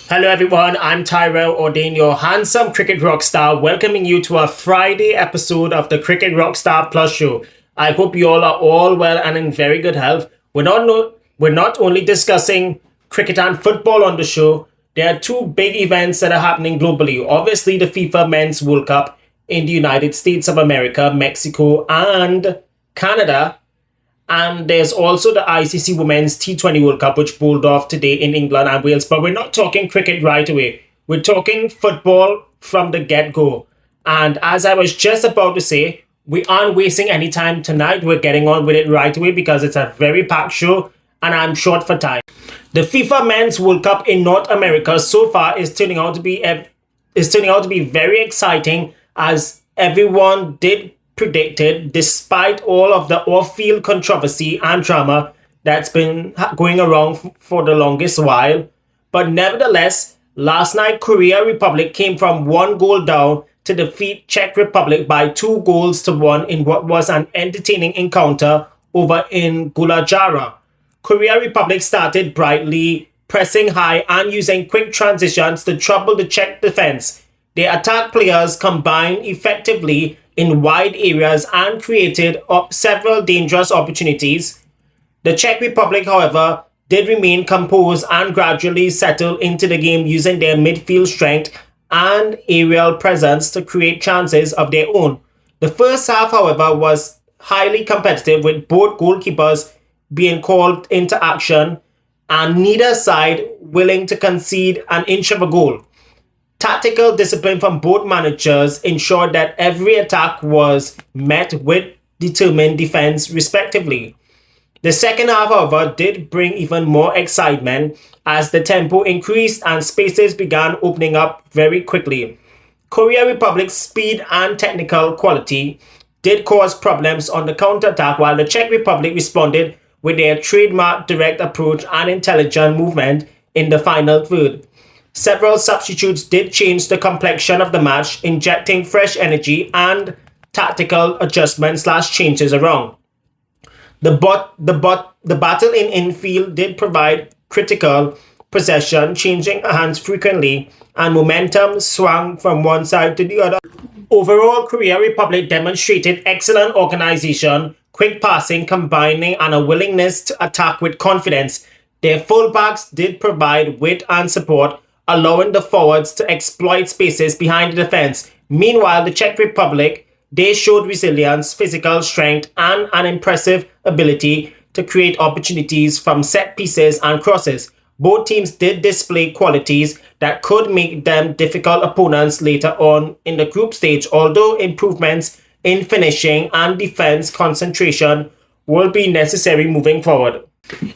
Hello everyone, I'm Tyrell Ordain, your handsome cricket rock star, welcoming you to a Friday episode of the Cricket Rockstar Plus show. I hope you all are all well and in very good health. We're not only discussing cricket and football on the show, there are two big events that are happening globally. Obviously, the FIFA Men's World Cup in the United States of America, Mexico, and Canada. And there's also the ICC Women's T20 World Cup, which pulled off today in England and Wales. But we're not talking cricket right away. We're talking football from the get-go. And as I was just about to say, we aren't wasting any time tonight. We're getting on with it right away because it's a very packed show and I'm short for time. The FIFA Men's World Cup in North America so far is turning out to be very exciting, as everyone did predicted, despite all of the off-field controversy and drama that's been going around for the longest while. But nevertheless, last night Korea Republic came from 1 goal down to defeat Czech Republic by 2 goals to 1 in what was an entertaining encounter over in Gulajara. Korea Republic started brightly, pressing high and using quick transitions to trouble the Czech defense. Their attack players combined effectively in wide areas and created several dangerous opportunities. The Czech Republic, however, did remain composed and gradually settle into the game using their midfield strength and aerial presence to create chances of their own. The first half, however, was highly competitive, with both goalkeepers being called into action and neither side willing to concede an inch of a goal. Tactical discipline from both managers ensured that every attack was met with determined defense, respectively. The second half, however, did bring even more excitement as the tempo increased and spaces began opening up very quickly. Korea Republic's speed and technical quality did cause problems on the counter-attack, while the Czech Republic responded with their trademark direct approach and intelligent movement in the final third. Several substitutes did change the complexion of the match, injecting fresh energy and tactical adjustments/changes around. The battle in infield did provide critical possession, changing hands frequently, and momentum swung from one side to the other. Overall, Korea Republic demonstrated excellent organization, quick passing, combining, and a willingness to attack with confidence. Their fullbacks did provide width and support, allowing the forwards to exploit spaces behind the defense. Meanwhile, the Czech Republic, they showed resilience, physical strength, and an impressive ability to create opportunities from set pieces and crosses. Both teams did display qualities that could make them difficult opponents later on in the group stage, although improvements in finishing and defense concentration will be necessary moving forward.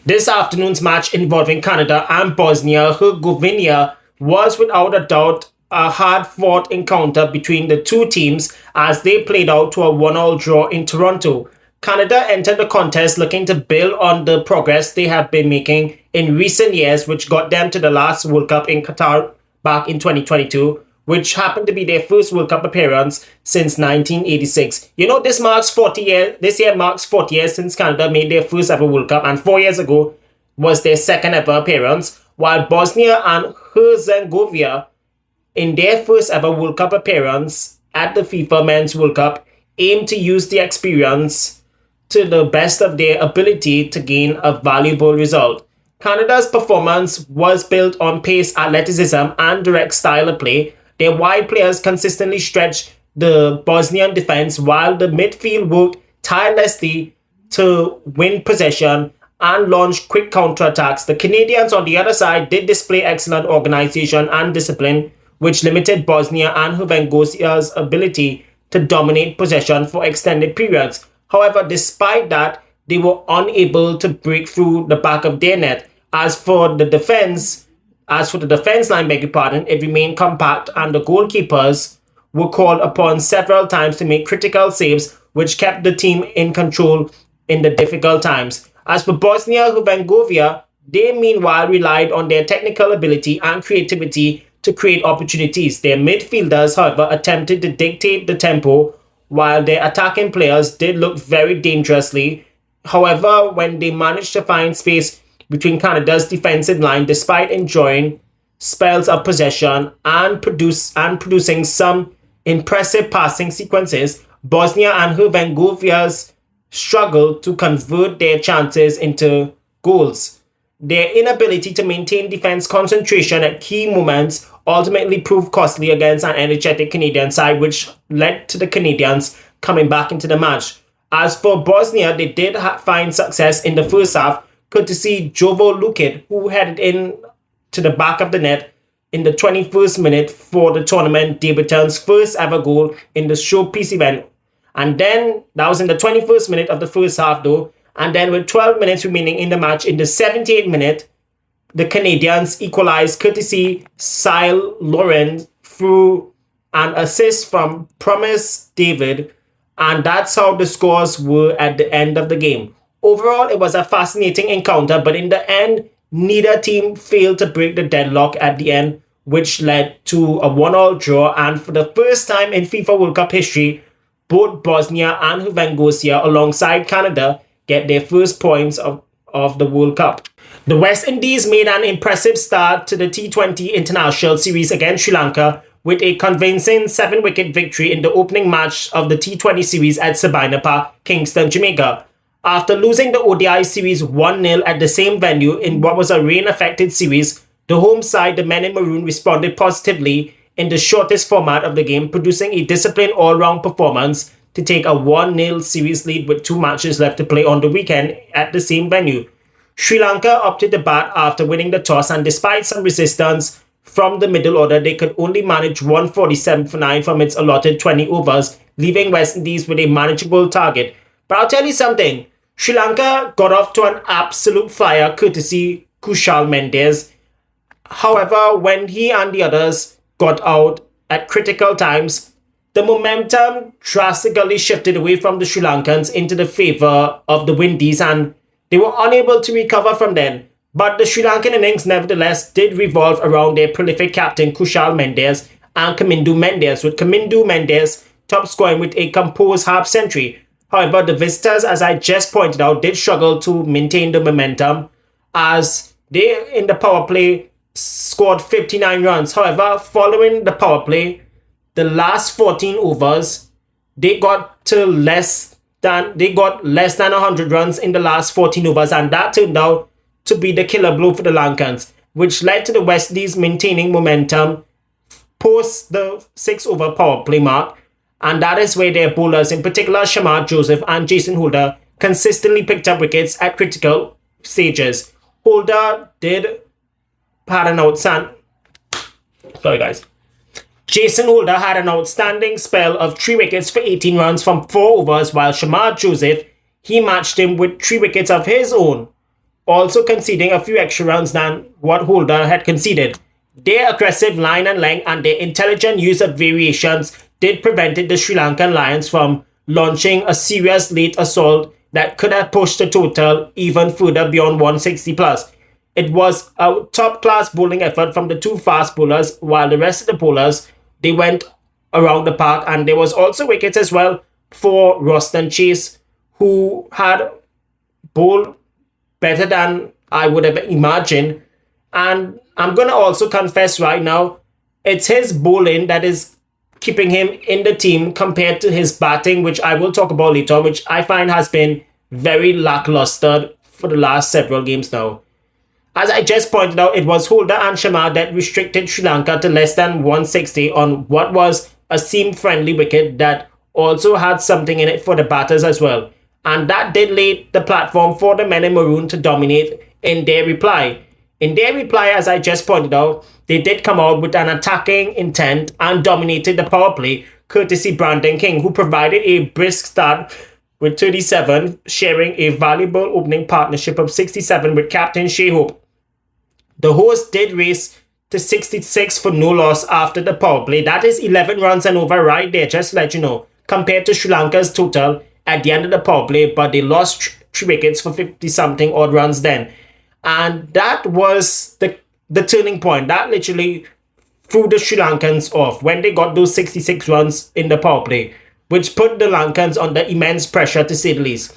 This afternoon's match involving Canada and Bosnia-Herzegovina was without a doubt a hard-fought encounter between the two teams as they played out to a 1-1 draw in Toronto. Canada entered the contest looking to build on the progress they have been making in recent years, which got them to the last World Cup in Qatar back in 2022, which happened to be their first World Cup appearance since 1986. You know, this year marks 40 years since Canada made their first ever World Cup, and 4 years ago was their second ever appearance, while Bosnia and Herzegovina, in their first ever World Cup appearance at the FIFA Men's World Cup, aim to use the experience to the best of their ability to gain a valuable result. Canada's performance was built on pace, athleticism, and direct style of play. Their wide players consistently stretched the Bosnian defense, while the midfield worked tirelessly to win possession and launch quick counterattacks. The Canadians, on the other side, did display excellent organization and discipline, which limited Bosnia and Herzegovina's ability to dominate possession for extended periods. However, despite that, they were unable to break through the back of their net. As for the defense line, it remained compact, and the goalkeepers were called upon several times to make critical saves, which kept the team in control in the difficult times. As for Bosnia-Herzegovina, they meanwhile relied on their technical ability and creativity to create opportunities. Their midfielders, however, attempted to dictate the tempo, while their attacking players did look very dangerously. However, when they managed to find space between Canada's defensive line, despite enjoying spells of possession and producing some impressive passing sequences, Bosnia and Herzegovina's struggled to convert their chances into goals. Their inability to maintain defense concentration at key moments ultimately proved costly against an energetic Canadian side, which led to the Canadians coming back into the match. As for Bosnia, they did find success in the first half, courtesy Jovo Lukic, who headed in to the back of the net in the 21st minute for the tournament debutant's first ever goal in the showpiece event. And then, that was in the 21st minute of the first half though, and then with 12 minutes remaining in the match, in the 78th minute, the Canadians equalized courtesy Sile Lauren through an assist from Promise David, and that's how the scores were at the end of the game. Overall, it was a fascinating encounter, but in the end, neither team failed to break the deadlock at the end, which led to a 1-1 draw, and for the first time in FIFA World Cup history, both Bosnia and Herzegovina, alongside Canada, get their first points of the World Cup. The West Indies made an impressive start to the T20 International Series against Sri Lanka with a convincing 7-wicket victory in the opening match of the T20 series at Sabina Park, Kingston, Jamaica. After losing the ODI series 1-0 at the same venue in what was a rain-affected series, the home side, the men in maroon, responded positively in the shortest format of the game, producing a disciplined all-round performance to take a 1-0 series lead with 2 matches left to play on the weekend at the same venue. Sri Lanka opted to bat after winning the toss, and despite some resistance from the middle order, they could only manage 147 for 9 from its allotted 20 overs, leaving West Indies with a manageable target. But I'll tell you something, Sri Lanka got off to an absolute flyer courtesy Kushal Mendes. However, when he and the others got out at critical times, the momentum drastically shifted away from the Sri Lankans into the favour of the Windies, and they were unable to recover from then. But the Sri Lankan innings nevertheless did revolve around their prolific captain Kushal Mendes and Kamindu Mendes, with Kamindu Mendes top scoring with a composed half-century. However, the visitors, as I just pointed out, did struggle to maintain the momentum as they, in the power play, scored 59 runs. However, following the power play, the last 14 overs, they got less than 100 runs in the last 14 overs, and that turned out to be the killer blow for the Lankans, which led to the West Indies maintaining momentum post the 6-over power play mark, and that is where their bowlers, in particular Shamar Joseph and Jason Holder, consistently picked up wickets at critical stages. Holder had an outstanding... Sorry guys. Jason Holder had an outstanding spell of 3 wickets for 18 runs from 4 overs, while Shamar Joseph, he matched him with 3 wickets of his own, also conceding a few extra runs than what Holder had conceded. Their aggressive line and length and their intelligent use of variations did prevent the Sri Lankan Lions from launching a serious late assault that could have pushed the total even further beyond 160 plus. It was a top-class bowling effort from the 2 fast bowlers, while the rest of the bowlers, they went around the park, and there was also wickets as well for Roston Chase, who had bowled better than I would have imagined. And I'm going to also confess right now, it's his bowling that is keeping him in the team compared to his batting, which I will talk about later, which I find has been very lackluster for the last several games now. As I just pointed out, it was Holder and Shamar that restricted Sri Lanka to less than 160 on what was a seam-friendly wicket that also had something in it for the batters as well. And that did lay the platform for the men in maroon to dominate in their reply. In their reply, as I just pointed out, they did come out with an attacking intent and dominated the power play, courtesy Brandon King, who provided a brisk start with 37, sharing a valuable opening partnership of 67 with captain Shea Hope. The host did race to 66 for no loss after the power play. That is 11 runs and over right there, just to let you know, compared to Sri Lanka's total at the end of the power play, but they lost 3 wickets for 50-something odd runs then. And that was the turning point. That literally threw the Sri Lankans off when they got those 66 runs in the power play, which put the Lankans under immense pressure, to say the least.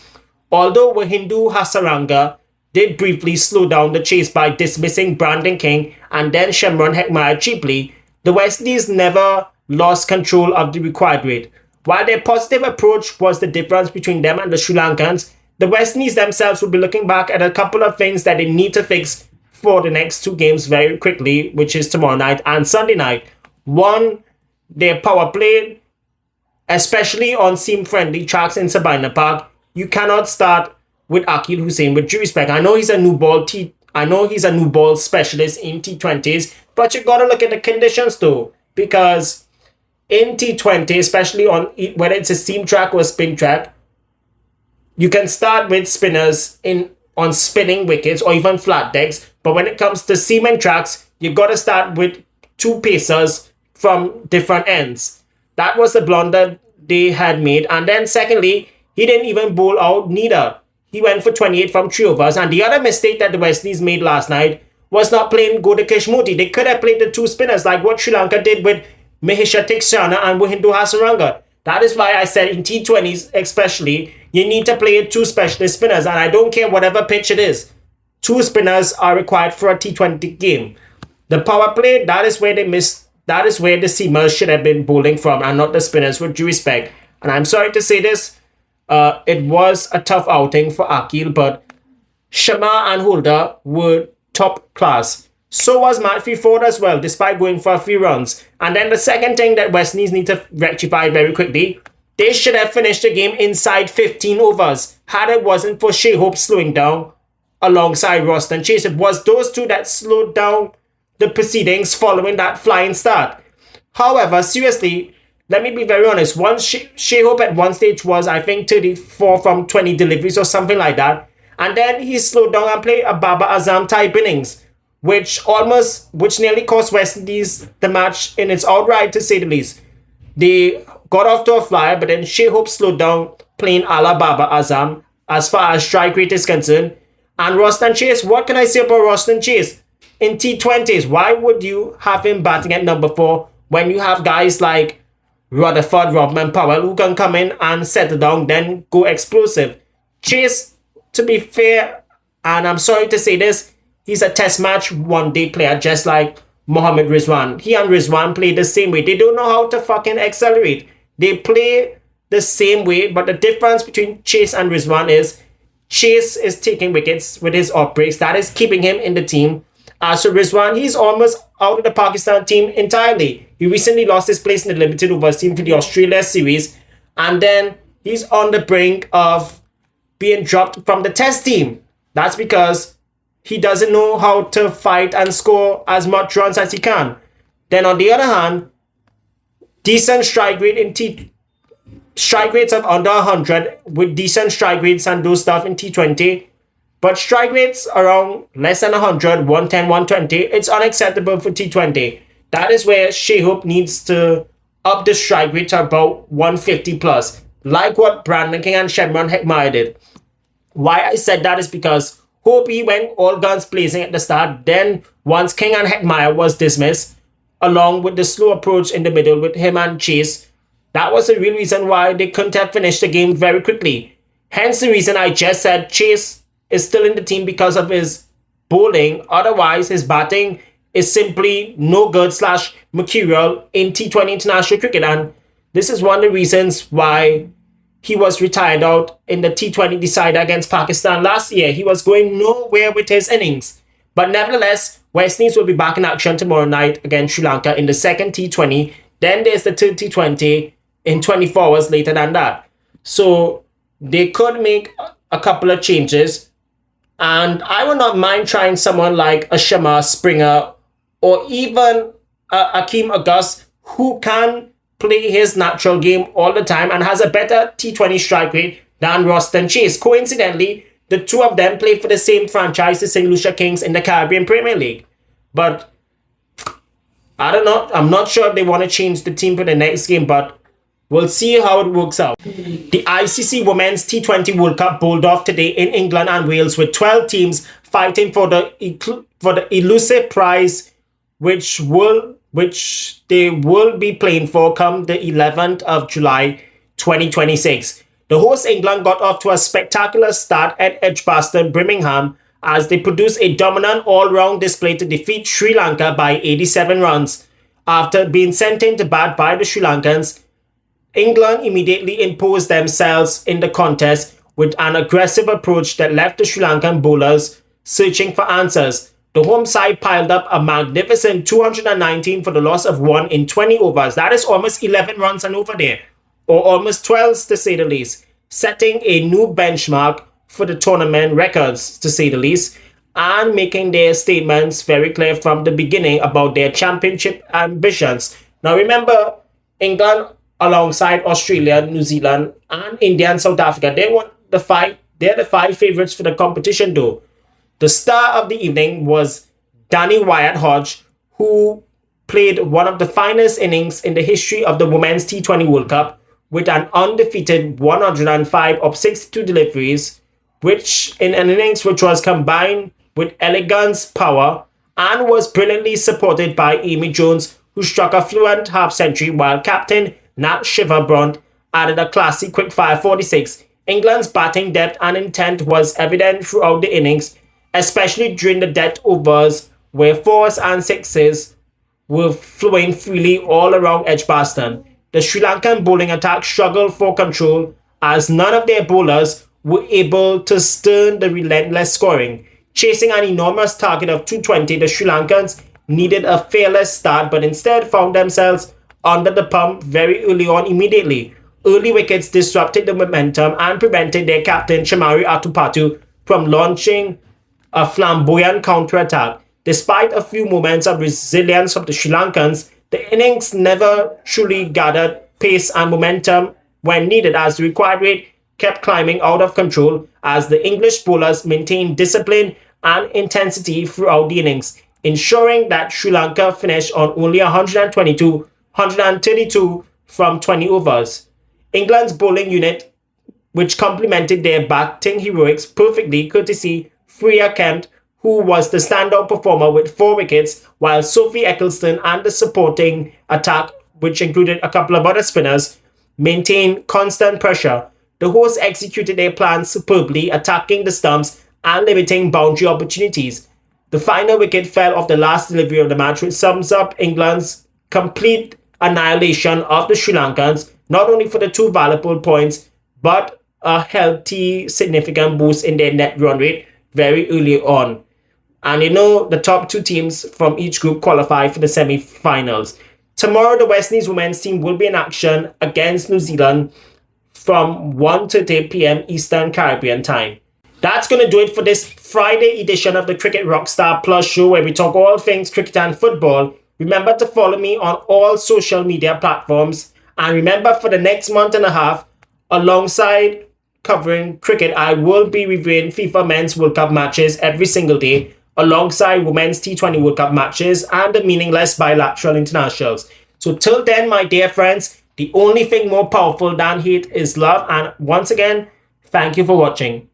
Although Wahindu Hasaranga did briefly slow down the chase by dismissing Brandon King and then Shamar Joseph cheaply, the West Indies never lost control of the required rate. While their positive approach was the difference between them and the Sri Lankans, the West Indies themselves will be looking back at a couple of things that they need to fix for the next two games very quickly, which is tomorrow night and Sunday night. One, their power play, especially on seam-friendly tracks in Sabina Park. You cannot start with Akil Hussain, with due respect. I know he's a new ball specialist in T20s, but you gotta look at the conditions though, because in T20, especially on whether it's a seam track or a spin track, you can start with spinners on spinning wickets or even flat decks, but when it comes to seam and tracks, you gotta start with two pacers from different ends. That was the blunder they had made. And then secondly, he didn't even bowl out neither. He went for 28 from 3 overs. And the other mistake that the West Indies made last night was not playing Kodakishmurti. They could have played the two spinners like what Sri Lanka did with Mahisha Theekshana and Wahindu Hasaranga. That is why I said in T20s especially, you need to play two specialist spinners. And I don't care whatever pitch it is. Two spinners are required for a T20 game. The power play, that is where they missed. That is where the seamers should have been bowling from and not the spinners, with due respect. And I'm sorry to say this, it was a tough outing for Akil, but Shamar and Holder were top class. So was Matthew Ford as well, despite going for a few runs. And then the second thing that West Indies need to rectify very quickly, they should have finished the game inside 15 overs, had it wasn't for Shai Hope slowing down alongside Roston Chase. It was those two that slowed down the proceedings following that flying start. However, seriously, let me be very honest. Once Shai Hope at one stage was, I think, 34 from 20 deliveries or something like that. And then he slowed down and played a Babar Azam type innings, which nearly cost West Indies the match in its outright, to say the least. They got off to a flyer, but then Shai Hope slowed down playing a la Babar Azam as far as strike rate is concerned. And Roston Chase, what can I say about Roston Chase? In T20s, why would you have him batting at number 4 when you have guys like Rutherford, Rodman, Powell who can come in and settle down, then go explosive? Chase, to be fair, and I'm sorry to say this, he's a test match one-day player just like Mohammad Rizwan. He and Rizwan play the same way. They don't know how to fucking accelerate. They play the same way, but the difference between Chase and Rizwan is Chase is taking wickets with his off breaks. That is keeping him in the team. So Rizwan, he's almost out of the Pakistan team entirely. He recently lost his place in the limited overs team for the Australia series. And then he's on the brink of being dropped from the test team. That's because he doesn't know how to fight and score as much runs as he can. Then on the other hand, decent strike rate strike rates of under 100 with decent strike rates and those stuff in T20. But strike rates around less than 100, 110, 120, it's unacceptable for T20. That is where Shai Hope needs to up the strike rate to about 150 plus, like what Brandon King and Shamar Joseph did. Why I said that is because Hope he went all guns blazing at the start. Then once King and Joseph was dismissed, along with the slow approach in the middle with him and Chase, that was the real reason why they couldn't have finished the game very quickly. Hence the reason I just said Chase is still in the team because of his bowling. Otherwise, his batting is simply no good / mercurial in T20 international cricket. And this is one of the reasons why he was retired out in the T20 decider against Pakistan last year. He was going nowhere with his innings. But nevertheless, West Indies will be back in action tomorrow night against Sri Lanka in the second T20. Then there's the third T20 in 24 hours later than that. So they could make a couple of changes. And I would not mind trying someone like a Shamar Springer or even Akeem August, who can play his natural game all the time and has a better T20 strike rate than Roston Chase. Coincidentally, the two of them play for the same franchise, the St. Lucia Kings in the Caribbean Premier League. But I don't know. I'm not sure if they want to change the team for the next game, but we'll see how it works out. The ICC Women's T20 World Cup bowled off today in England and Wales, with 12 teams fighting for the elusive prize, which they will be playing for come the 11th of July 2026. The host England got off to a spectacular start at Edgbaston, Birmingham, as they produced a dominant all-round display to defeat Sri Lanka by 87 runs. After being sent into bat by the Sri Lankans, England immediately imposed themselves in the contest with an aggressive approach that left the Sri Lankan bowlers searching for answers. The home side piled up a magnificent 219 for the loss of 1 in 20 overs. That is almost 11 runs and over there, or almost 12 to say the least, setting a new benchmark for the tournament records to say the least, and making their statements very clear from the beginning about their championship ambitions. Now remember, England alongside Australia, New Zealand, and India and South Africa, they're the five favorites for the competition though. The star of the evening was Danni Wyatt-Hodge, who played one of the finest innings in the history of the Women's T20 World Cup with an undefeated 105 of 62 deliveries, which in an innings which was combined with elegance, power, and was brilliantly supported by Amy Jones, who struck a fluent half-century, while captain Nat Shiver-Brunt added a classy quick-fire 46. England's batting depth and intent was evident throughout the innings, especially during the death overs where fours and sixes were flowing freely all around Edgbaston. The Sri Lankan bowling attack struggled for control as none of their bowlers were able to stem the relentless scoring. Chasing an enormous target of 220, the Sri Lankans needed a fearless start but instead found themselves under the pump very early on immediately. Early wickets disrupted the momentum and prevented their captain Chamari Atupatu from launching a flamboyant counter-attack. Despite a few moments of resilience of the Sri Lankans, the innings never truly gathered pace and momentum when needed, as the required rate kept climbing out of control as the English bowlers maintained discipline and intensity throughout the innings, ensuring that Sri Lanka finished on only 132 from 20 overs. England's bowling unit, which complemented their batting heroics perfectly, courtesy Freya Kemp, who was the standout performer with 4 wickets, while Sophie Eccleston and the supporting attack, which included a couple of other spinners, maintained constant pressure. The hosts executed their plans superbly, attacking the stumps and limiting boundary opportunities. The final wicket fell off the last delivery of the match, which sums up England's complete annihilation of the Sri Lankans, not only for the 2 valuable points, but a healthy, significant boost in their net run rate very early on. And the top 2 teams from each group qualify for the semi-finals. Tomorrow, the West Indies women's team will be in action against New Zealand from 1:30 p.m. Eastern Caribbean time. That's going to do it for this Friday edition of the Cricket Rockstar Plus show, where we talk all things cricket and football. Remember to follow me on all social media platforms. And remember, for the next month and a half, alongside covering cricket, I will be reviewing FIFA Men's World Cup matches every single day, alongside Women's T20 World Cup matches and the meaningless bilateral internationals. So till then, my dear friends, the only thing more powerful than hate is love. And once again, thank you for watching.